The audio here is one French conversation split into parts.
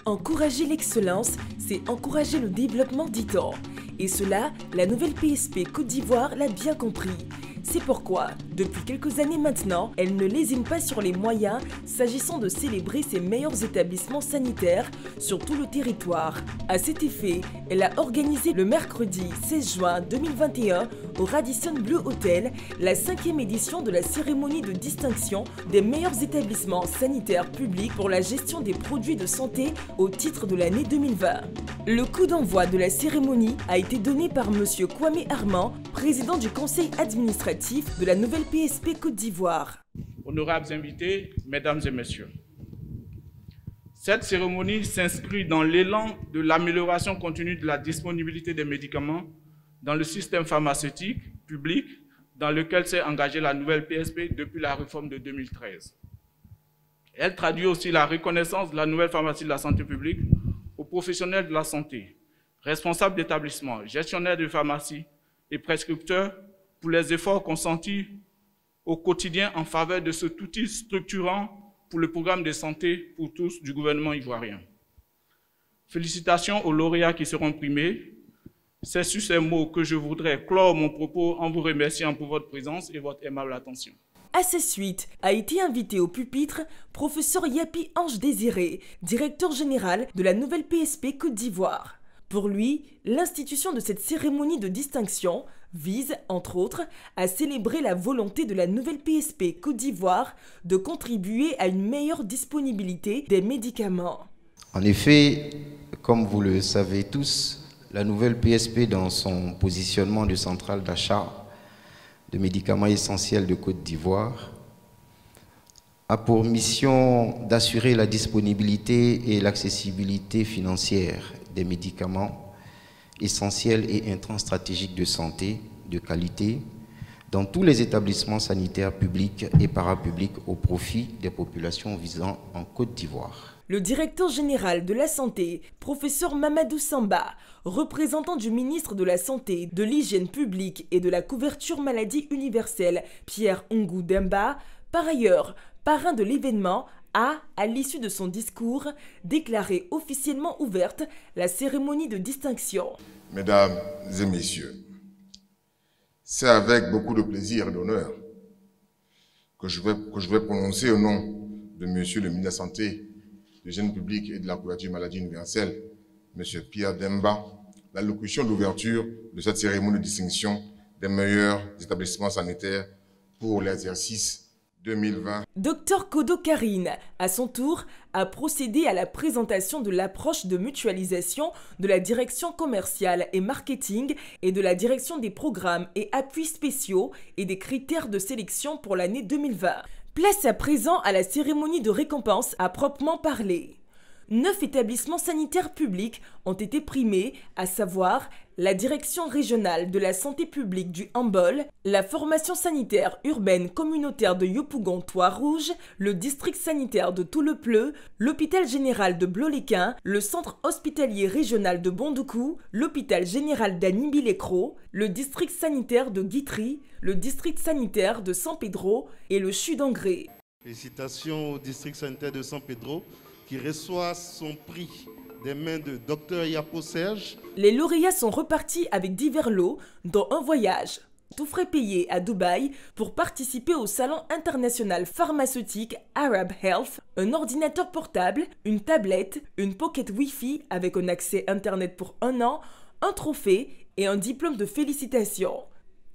Encourager l'excellence, c'est encourager le développement, dit-on. Et cela, la nouvelle PSP Côte d'Ivoire l'a bien compris. C'est pourquoi, depuis quelques années maintenant, elle ne lésine pas sur les moyens s'agissant de célébrer ses meilleurs établissements sanitaires sur tout le territoire. À cet effet, elle a organisé le mercredi 16 juin 2021 au Radisson Blu Hotel la 5e édition de la cérémonie de distinction des meilleurs établissements sanitaires publics pour la gestion des produits de santé au titre de l'année 2020. Le coup d'envoi de la cérémonie a été donné par M. Kwame Armand, président du conseil administratif de la nouvelle PSP Côte d'Ivoire. Honorables invités, mesdames et messieurs, cette cérémonie s'inscrit dans l'élan de l'amélioration continue de la disponibilité des médicaments dans le système pharmaceutique public dans lequel s'est engagée la nouvelle PSP depuis la réforme de 2013. Elle traduit aussi la reconnaissance de la nouvelle pharmacie de la santé publique aux professionnels de la santé, responsables d'établissements, gestionnaires de pharmacie et prescripteurs pour les efforts consentis au quotidien en faveur de cet outil structurant pour le programme de santé pour tous du gouvernement ivoirien. Félicitations aux lauréats qui seront primés. C'est sur ces mots que je voudrais clore mon propos en vous remerciant pour votre présence et votre aimable attention. À sa suite, a été invité au pupitre professeur Yapi Ange Désiré, directeur général de la nouvelle PSP Côte d'Ivoire. Pour lui, l'institution de cette cérémonie de distinction vise, entre autres, à célébrer la volonté de la nouvelle PSP Côte d'Ivoire de contribuer à une meilleure disponibilité des médicaments. En effet, comme vous le savez tous, la nouvelle PSP, dans son positionnement de centrale d'achat de médicaments essentiels de Côte d'Ivoire, a pour mission d'assurer la disponibilité et l'accessibilité financière des médicaments essentiels et intrants stratégiques de santé, de qualité, dans tous les établissements sanitaires publics et parapublics au profit des populations vivant en Côte d'Ivoire. Le directeur général de la Santé, professeur Mamadou Samba, représentant du ministre de la Santé, de l'Hygiène publique et de la couverture maladie universelle, Pierre Ongou Demba, par ailleurs, parrain de l'événement, a, à l'issue de son discours, déclaré officiellement ouverte la cérémonie de distinction. Mesdames et messieurs, c'est avec beaucoup de plaisir et d'honneur que je vais prononcer au nom de Monsieur le ministre de la Santé, de l'Hygiène publique et de la couverture maladie universelle, Monsieur Pierre Demba, l'allocution d'ouverture de cette cérémonie de distinction des meilleurs établissements sanitaires pour l'exercice 2020. Dr Kodo Karine, à son tour, a procédé à la présentation de l'approche de mutualisation de la direction commerciale et marketing et de la direction des programmes et appuis spéciaux et des critères de sélection pour l'année 2020. Place à présent à la cérémonie de récompense à proprement parler. 9 établissements sanitaires publics ont été primés, à savoir la Direction régionale de la santé publique du Hambol, la formation sanitaire urbaine communautaire de Yopougon-Trois-Rouges, le district sanitaire de Toulepleu, l'hôpital général de Bloléquin, le centre hospitalier régional de Bondoukou, l'hôpital général d'Anibi-les-Cros, le district sanitaire de Guitry, le district sanitaire de San Pedro et le CHU d'Angré. Félicitations au district sanitaire de San Pedro qui reçoit son prix des mains de Dr Yapo Serge. Les lauréats sont repartis avec divers lots, dont un voyage, tout frais payé à Dubaï pour participer au salon international pharmaceutique Arab Health, un ordinateur portable, une tablette, une pocket Wi-Fi avec un accès Internet pour 1 an, un trophée et un diplôme de félicitations.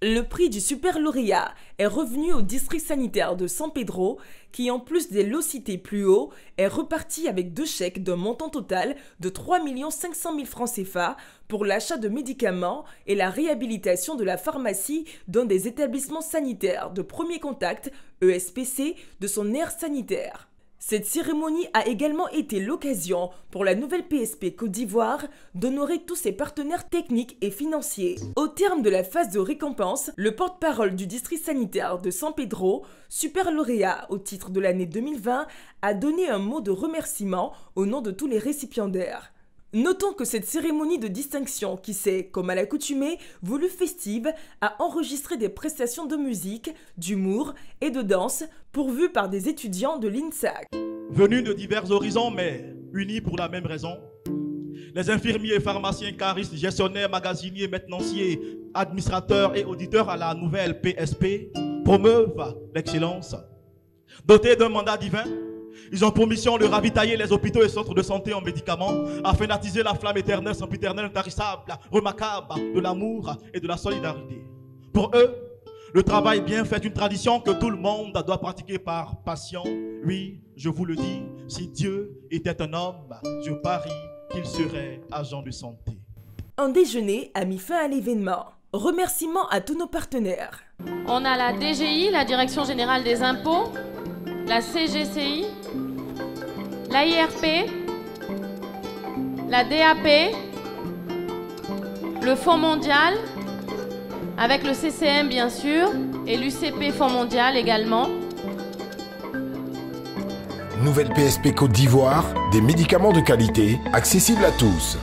Le prix du super lauréat est revenu au district sanitaire de San Pedro qui, en plus des lots cités plus haut, est reparti avec 2 chèques d'un montant total de 3 500 000 francs CFA pour l'achat de médicaments et la réhabilitation de la pharmacie d'un des établissements sanitaires de premier contact, ESPC, de son aire sanitaire. Cette cérémonie a également été l'occasion pour la nouvelle PSP Côte d'Ivoire d'honorer tous ses partenaires techniques et financiers. Au terme de la phase de récompense, le porte-parole du district sanitaire de San Pedro, super lauréat au titre de l'année 2020, a donné un mot de remerciement au nom de tous les récipiendaires. Notons que cette cérémonie de distinction qui s'est, comme à l'accoutumée, voulue festive, a enregistré des prestations de musique, d'humour et de danse pourvues par des étudiants de l'INSAC. Venus de divers horizons, mais unis pour la même raison. Les infirmiers, pharmaciens, caristes, gestionnaires, magasiniers, maintenanciers, administrateurs et auditeurs à la nouvelle PSP promeuvent l'excellence. Dotés d'un mandat divin, ils ont pour mission de ravitailler les hôpitaux et centres de santé en médicaments afin d'attiser la flamme éternelle, sempiternelle, intarissable, remarquable de l'amour et de la solidarité. Pour eux, le travail bien fait est une tradition que tout le monde doit pratiquer par passion. Oui, je vous le dis, si Dieu était un homme, je parie qu'il serait agent de santé. Un déjeuner a mis fin à l'événement. Remerciements à tous nos partenaires. On a la DGI, la Direction Générale des Impôts, la CGCI, l'AIRP, la DAP, le Fonds mondial, avec le CCM bien sûr, et l'UCP Fonds mondial également. Nouvelle PSP Côte d'Ivoire, des médicaments de qualité, accessibles à tous.